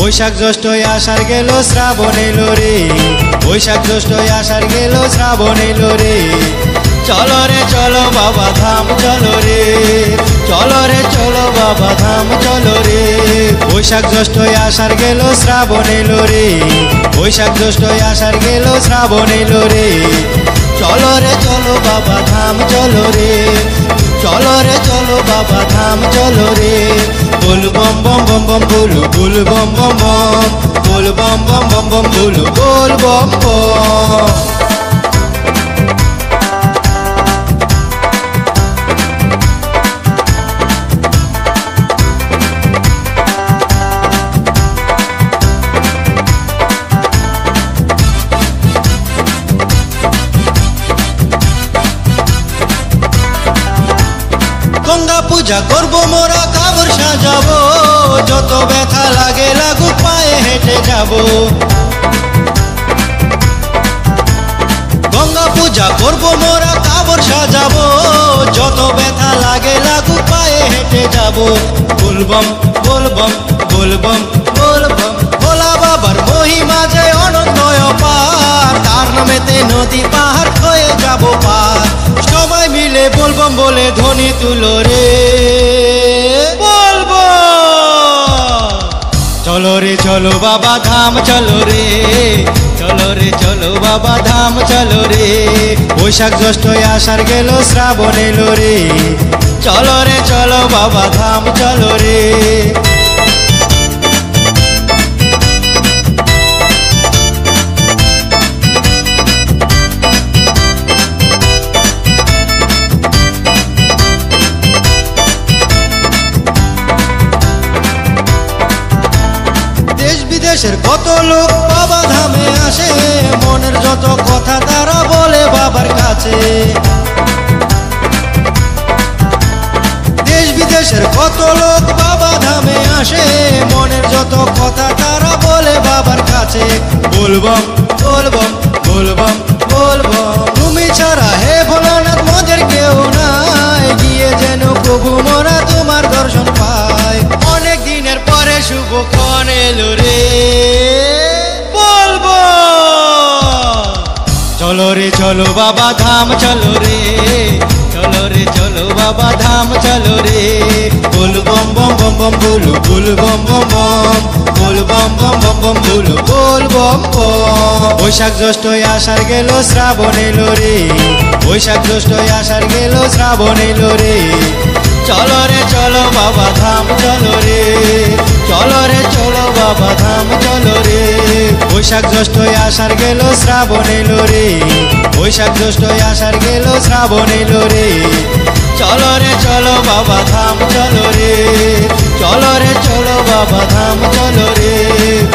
বৈশাখ জ্যৈষ্ঠ আষাঢ় গেল শ্রাবণ এলো রে, বৈশাখ জ্যৈষ্ঠ আষাঢ় গেল শ্রাবণ এলো রে। চলো রে চলো বাবা ধাম চলো রে, চলো রে চলো বাবা ধাম চলো রে। বৈশাখ জ্যৈষ্ঠ আষাঢ় গেল শ্রাবণ এলো রে, বৈশাখ জ্যৈষ্ঠ আষাঢ় গেল শ্রাবণ এলো রে। চলো রে চলো বাবা ধাম চলো রে, চলো রে চলো বাবা ধাম চলো রে। बोल बम बम बम बम बोल, बोल बम बम बम, बोल बम बम बम बम बोल, बोल बम बम। गंगा पूजा करबो मोरा काबर साजाबो, যত ব্যথা লাগে লাগুক পায়ে হেঁটে যাব। গঙ্গা পূজা করবো মোরা কাবর সাজাবো, যত ব্যথা লাগে লাগুক পায়ে হেঁটে যাব। বলবম বলবম বলবম বলবম, ভোলা বাবার মহিমা যে অনন্ত অপার, তার নামেতে নদী পাহাড় হয়ে যাব পার। সবাই মিলে বলবম বলে ধ্বনি তুলো রে, বলবো। চলো রে চলো বাবা ধাম চলো রে, চলো রে চলো বাবা ধাম চলো রে। বৈশাখ জ্যৈষ্ঠ আষাঢ় গেল শ্রাবণ এলো রে, চলো রে চলো বাবা ধাম চলো রে। দেশের কত লোক বাবা ধামে আসে, মনের যত কথা তারা বলে বাবার কাছে। দেশ বিদেশের কত লোক বাবা ধামে আসে, মনের যত কথা তারা বলে বাবার কাছে। বলবম বলবম বলবম বলবম, তুমি ছাড়া হে ভোলানাথ মোদের কেউ নাই, গিয়ে যেন প্রভু মোরা তোমার দর্শন পাই। অনেক দিনের পরে শুভক্ষণ এলো রে, বলবো। চলো রে চলো বাবা ধাম চলো রে, চলো রে চলো বাবা ধাম চলো রে। बोल बम बम बम बम बोलो, बोल बम बम बम, बोल बम बम बम बम बोलो, बोल बम बम। বৈশাখ জ্যৈষ্ঠ আষাঢ় গেল শ্রাবণ এলো রে, বৈশাখ জ্যৈষ্ঠ আষাঢ় গেল শ্রাবণ এলো রে। চলো রে চলো বাবা ধাম চলো রে, চলো রে চলো বাবা ধাম চলো রে। বৈশাখ জ্যৈষ্ঠ আষাঢ় গেল শ্রাবণ এলো রে, বৈশাখ জ্যৈষ্ঠ আষাঢ় গেল শ্রাবণ এলো রে। চলো রে চলো বাবা ধাম চলো রে, চলো রে চলো বাবা ধাম চলো রে।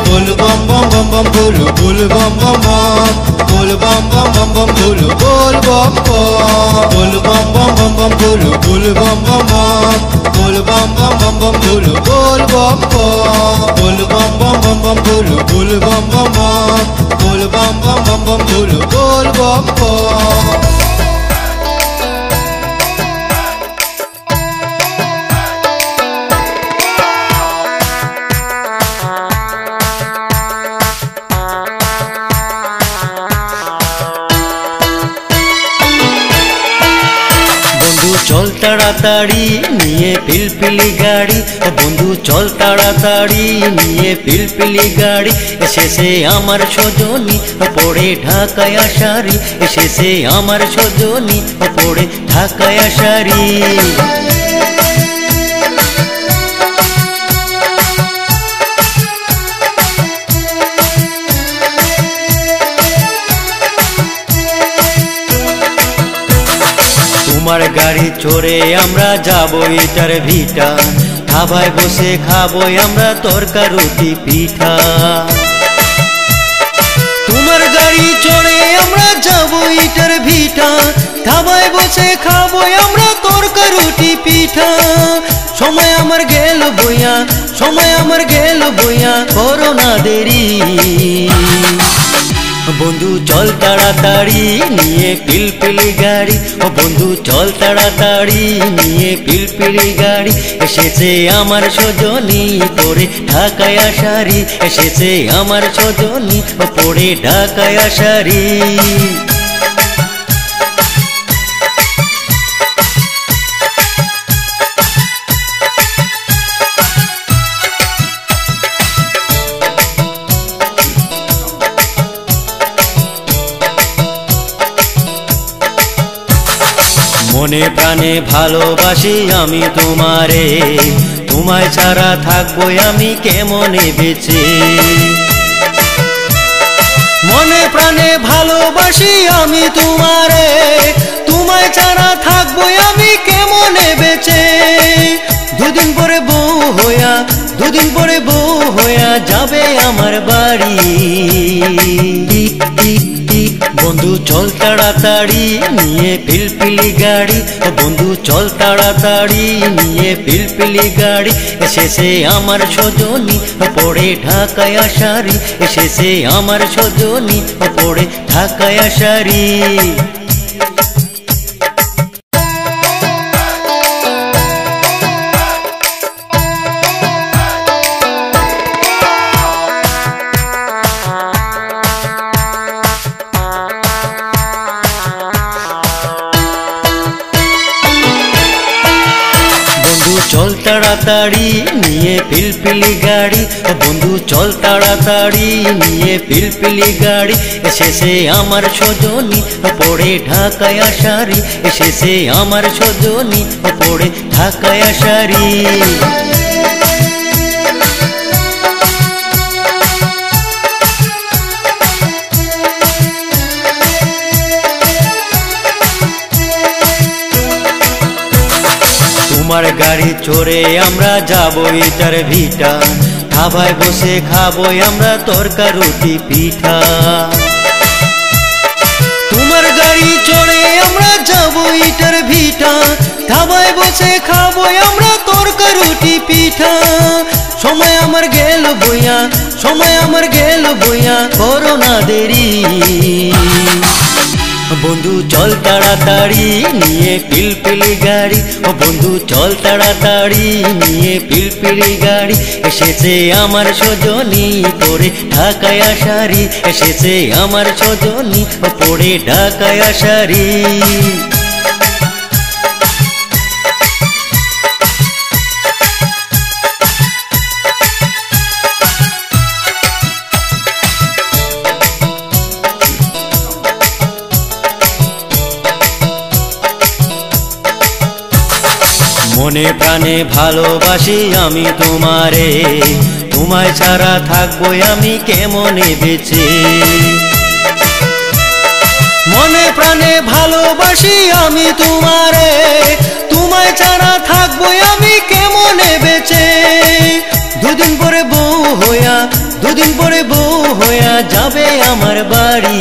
बोल बम बम बम बम बोलो, बोल बम बम बम, बोल बम बम बम बम बोलो, बोल बम बम। बोल बम बम बम बम बोलो, बोल बम बम बम, बोल बम बम बम बम बोलो, बोल बम बम। बोल बम बम बम बम बोलो, बोल बम बम बम, बोल बम बम बम बम बोलो, बोल बम बम। চল তাড়াতাড়ি নিয়ে পিলপিলি গাড়ি, বন্ধু চল তাড়াতাড়ি নিয়ে পিলপিলি গাড়ি। এসেছে আমার সজনী পড়ে ঢাকায় শাড়ি, এসেছে আমার সজনী পড়ে ঢাকায় শাড়ি। তোমার গাড়ি চড়ে আমরা যাবো ইটার ভিটা, ধাবায় বসে খাবো আমরা তরকা রুটি পিঠা। তোমার গাড়ি চড়ে আমরা যাবো ইটার ভিটা, ধাবায় বসে খাবো আমরা তরকা রুটি পিঠা। সময় আমার গেল বইয়া, সময় আমার গেল বইয়া, করো না দেরি। বন্ধু চল তাড়াতাড়ি নিয়ে পিলপিলি গাড়ি, ও বন্ধু চল তাড়াতাড়ি নিয়ে পিলপিলি গাড়ি। এসেছে আমার সজনী পরে ঢাকায় শাড়ি, এসেছে আমার সজনী পরে ঢাকায় শাড়ি। মনে প্রাণে ভালোবাসি আমি তোমারে, তোমায় ছাড়া থাকবো আমি কেমনে বেঁচে। মনে প্রাণে ভালোবাসি আমি তোমারে, তোমায় ছাড়া থাকবো আমি কেমনে বেঁচে। দুদিন পরে বউ হইয়া, দুদিন পরে বউ হইয়া যাবে আমার বাড়ি। বন্ধু চল তাড়াতাড়ি নিয়ে পিলপিলি গাড়ি, ও বন্ধু চল তাড়াতাড়ি নিয়ে পিলপিলি গাড়ি। এসেছে আমার সজনী পরে ঢাকায় শাড়ি, এসেছে আমার সজনী পরে ঢাকায় শাড়ি। চল তাড়াতাড়ি নিয়ে পিলপিলি গাড়ি, ও বন্ধু চল তাড়াতাড়ি নিয়ে পিলপিলি গাড়ি। এসেছে আমার সজনী পরে ঢাকায় শাড়ি, এসেছে আমার সজনী পরে ঢাকায় শাড়ি। তোমার গাড়ি চড়ে আমরা যাবো ইটার ভিটা, ধাবায় বসে খাবো আমরা তরকা রুটি পিঠা। তোমার গাড়ি চড়ে আমরা যাবো ইটার ভিটা, ধাবায় বসে খাবো আমরা তরকা রুটি পিঠা। সময় আমার গেল বইয়া, সময় আমার গেল বইয়া, করো না দেরি। বন্ধু চল তাড়াতাড়ি নিয়ে পিলপিলি গাড়ি, ও বন্ধু চল তাড়াতাড়ি নিয়ে পিলপিলি গাড়ি। এসেছে আমার সজনী পরে ঢাকায় শাড়ি, এসেছে আমার সজনী পরে ঢাকায় শাড়ি। মনে প্রাণে ভালোবাসি আমি তোমারে, তোমায় ছাড়া থাকবো আমি কেমনে বেঁচে। মনে প্রাণে ভালোবাসি আমি তোমারে, তোমায় ছাড়া থাকবো আমি কেমনে বেঁচে। দুদিন পরে বউ হইয়া, দুদিন পরে বউ হইয়া যাবে আমার বাড়ি।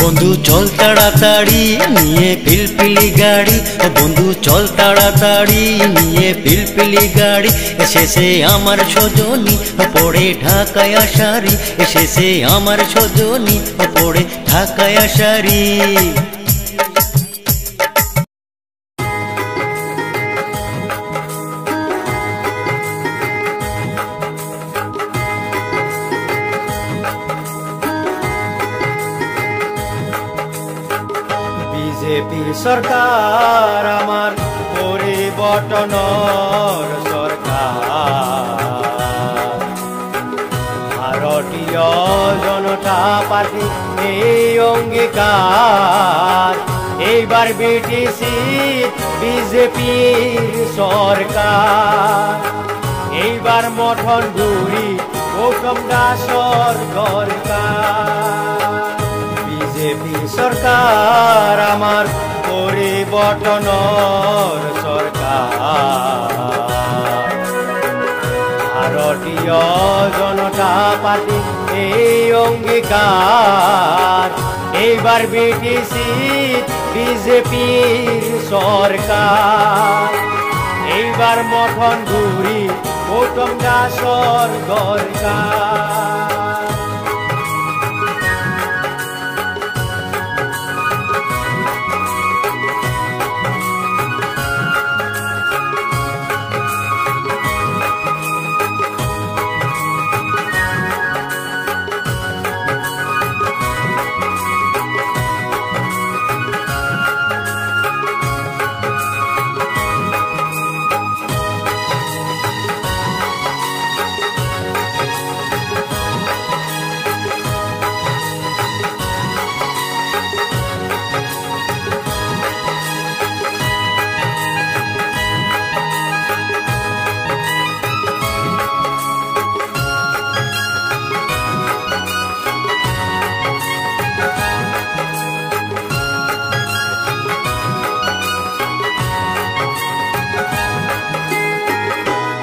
বন্ধু চল তাড়াতাড়ি নিয়ে পিলপিলি গাড়ি, ও বন্ধু চল তাড়াতাড়ি নিয়ে পিলপিলি গাড়ি। এসেছে আমার সজনী পরে ঢাকায় শাড়ি, এসেছে আমার সজনী পরে ঢাকায় শাড়ি। বিজেপির সরকার আমার পরিবর্তনের সরকার, ভারতীয় জনতা পার্টি এই অঙ্গীকার। এইবার বিটিসি বিজেপির সরকার, এইবার মঠন ঘুরি গৌতম দাসর দরকার। বিজেপি সরকার আমার পরিবর্তনের সরকার, ভারতীয় জনতা পার্টি এই অঙ্গীকার। এইবার বিটিসি বিজেপির সরকার, এইবার মঠন ঘুরি গৌতম দাসর দরকার।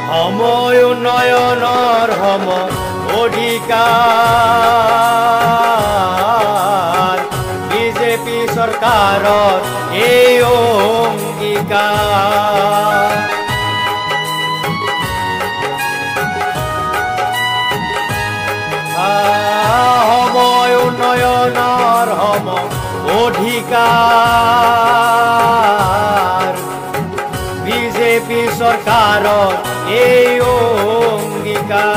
সময় উন্নয়নৰ সম অধিকাৰ বিজেপি চৰকাৰৰ এই অংগীকাৰ সময় উন্নয়নৰ সম অধিকাৰ বিজেপি চৰকাৰৰ এই অংগীকাৰ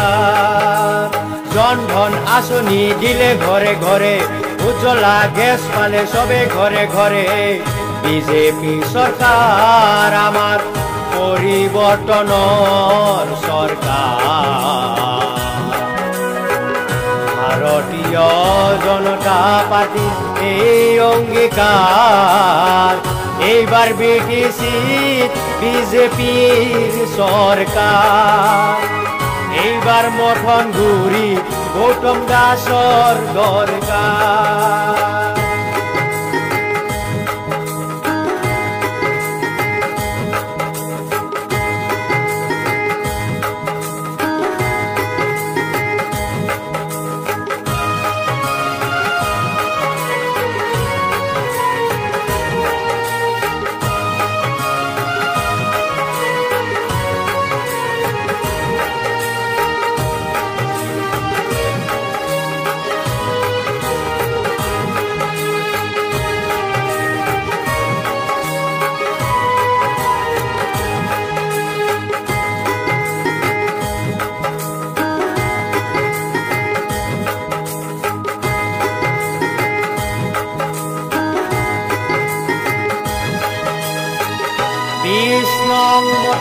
জন ধন আঁচনি দিলে ঘৰে ঘৰে উজ্জ্বলা গেছ পালে চবে ঘৰে ঘৰে বিজেপি চৰকাৰ আমাৰ পৰিৱৰ্তনৰ চৰকাৰ ভাৰতীয় জনতা পাৰ্টি এই অংগীকাৰ এইবাৰ বিটিচিত বিজেপিৰ চৰকাৰ এইবাৰ মঠন গুৰি গৌতম দাসৰ দৰকাৰ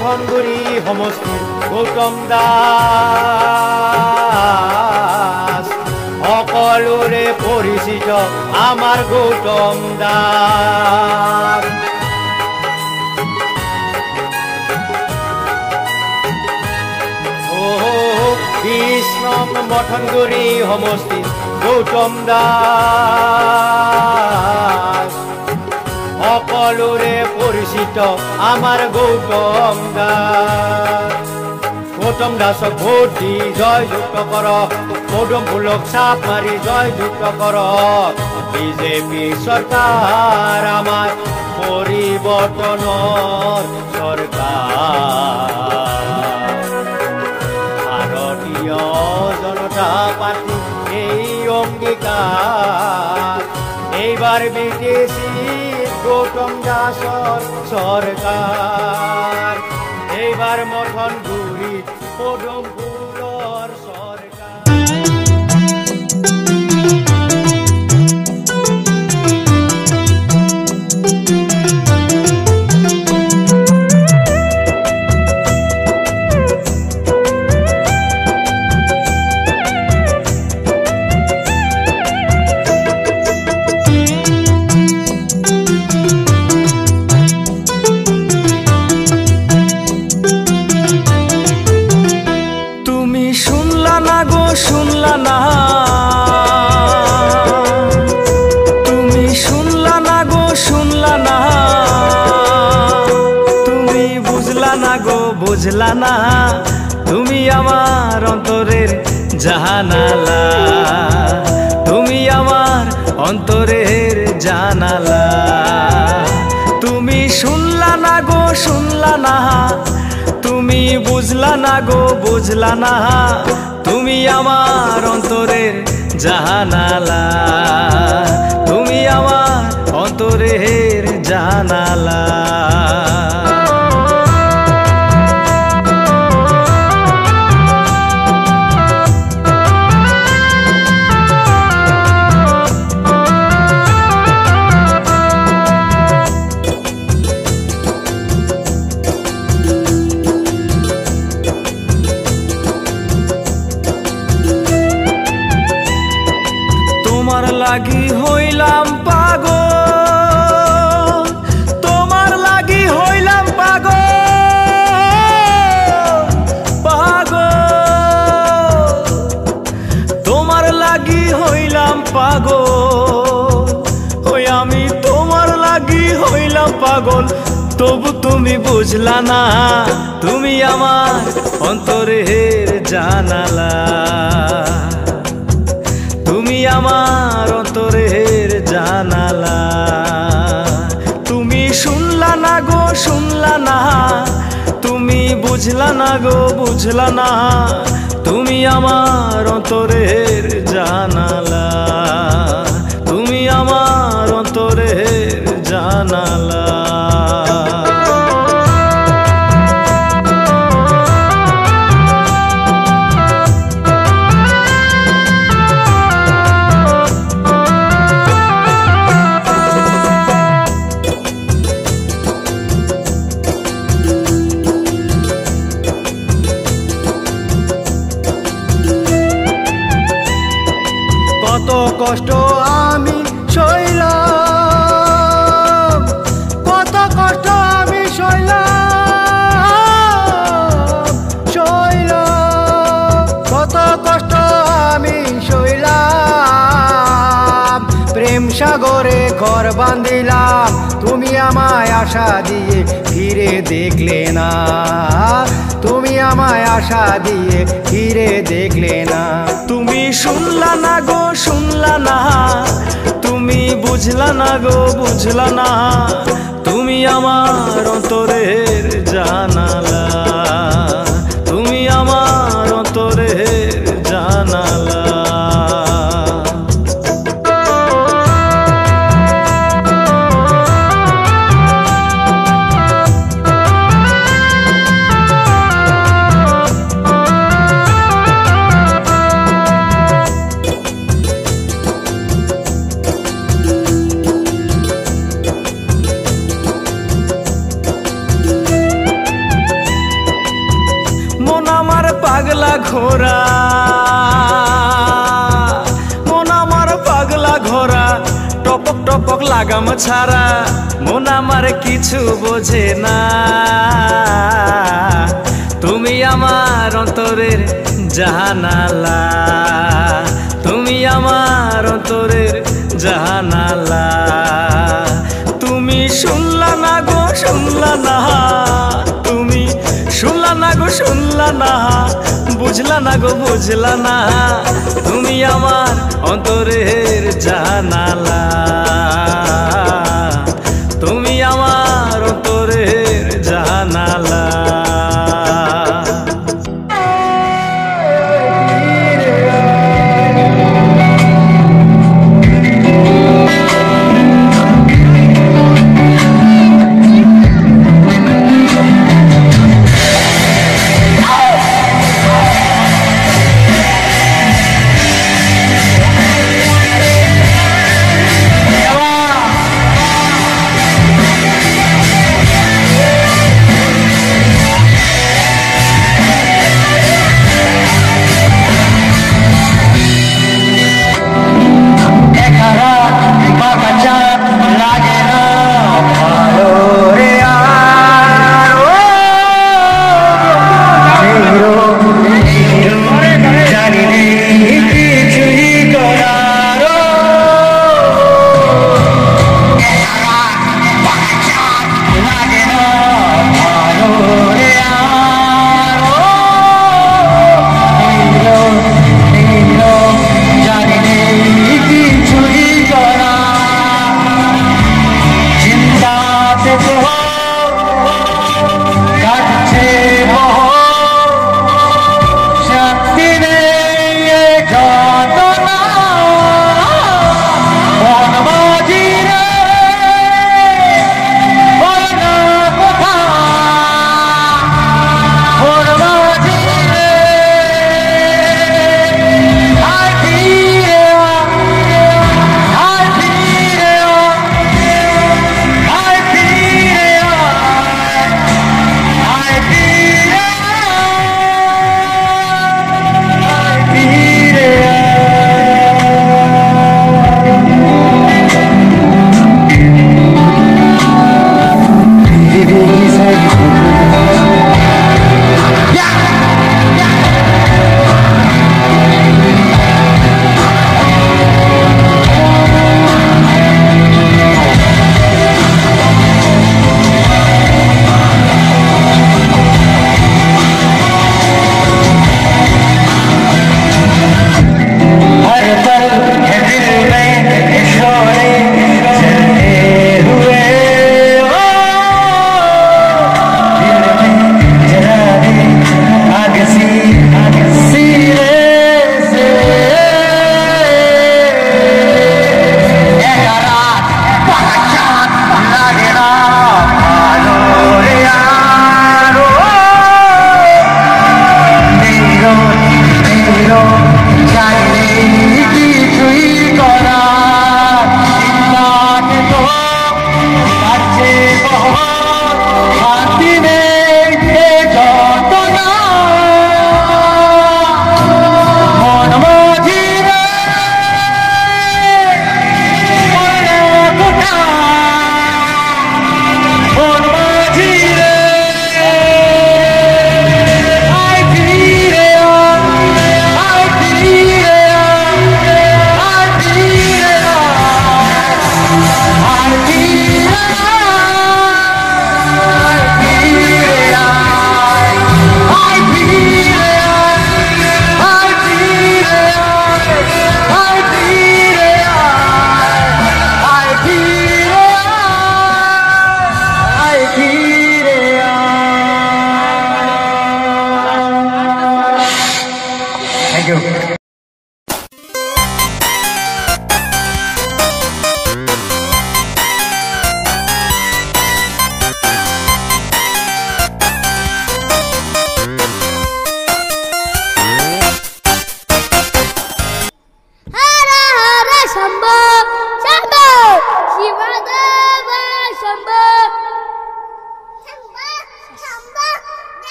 মঠনগুৰি সমষ্টিৰ গৌতম দাস সকলোৰে পৰিচিত আমাৰ গৌতম দাস 20 নং মঠনগুৰি সমষ্টিৰ গৌতম দাস সকলোৰে পৰিচিত আমাৰ গৌতম দাসক ভোট দি জয়যুক্ত কৰক পদুম ফুলক চাপ মাৰি জয়যুক্ত কৰক বিজেপি চৰকাৰ আমাৰ পৰিৱৰ্তনৰ চৰকাৰ ভাৰতীয় জনতা পাৰ্টি এই অংগীকাৰ এইবাৰ বিটিচি গৌতম দাসৰ চৰকাৰ এইবাৰ মঠন গুৰিত পদুম ফুলৰ চৰকাৰ শুনলা না তুমি শুনলা না গো শুনলা না তুমি বুঝলা না গো বুঝলা না তুমি আমার অন্তরের জানালা তুমি আমার অন্তরের জানালা তুমি শুনলা না গো শুনলা না তুমি বুঝলা না গো বুঝলা না তুমি আমার অন্তরের জানালা তুমি আমার অন্তরের জানালা লাগি হইলাম পাগল তোমার লাগি হইলাম পাগল পাগল তোমার লাগি হইলাম পাগল ওই আমি তোমার লাগি হইলাম পাগল তবু তুমি বুঝলা না, তুমি আমার অন্তরের জানালা, তুমি আমার অন্তরের জানালা। তুমি শুনলা না গো শুনলা না, তুমি বুঝলা না গো বুঝলা না, তুমি আমার অন্তরের জানালা, তুমি আমার অন্তরের জানালা। কত কষ্ট আমি সইলাম, কত কষ্ট আমি সইলাম, কত কষ্ট আমি সইলাম। প্রেম সাগরে ঘর বাঁধিলাম, তুমি আমায় আশা দিয়ে ফিরে দেখলে না, তুমি আমায় আশা দিয়ে ফিরে দেখলে না। তুমি শুনলা না গো শুনলা না, তুমি বুঝলা না গো বুঝলা না, তুমি আমার অন্তরের জানালা, তুমি আমার অন্তরের জানালা। পাগলা ঘোরা, মন আমার পাগলা ঘোরা, টপক টপক লাগাম ছাড়া, মন আমার কিছু বোঝে না। তুমি আমার অন্তরের জানালা, তুমি আমার অন্তরের জানালা। তুমি শুনলা না গো শুনলা না, তুমি শুনলা না গো শুনলা না, বুঝলা না গো বুঝলা না, তুমি আমার অন্তরের জানালা, তুমি আমার অন্তরের জানালা।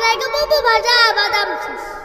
জায়গা বলবো ভাজা বাদাম শেষ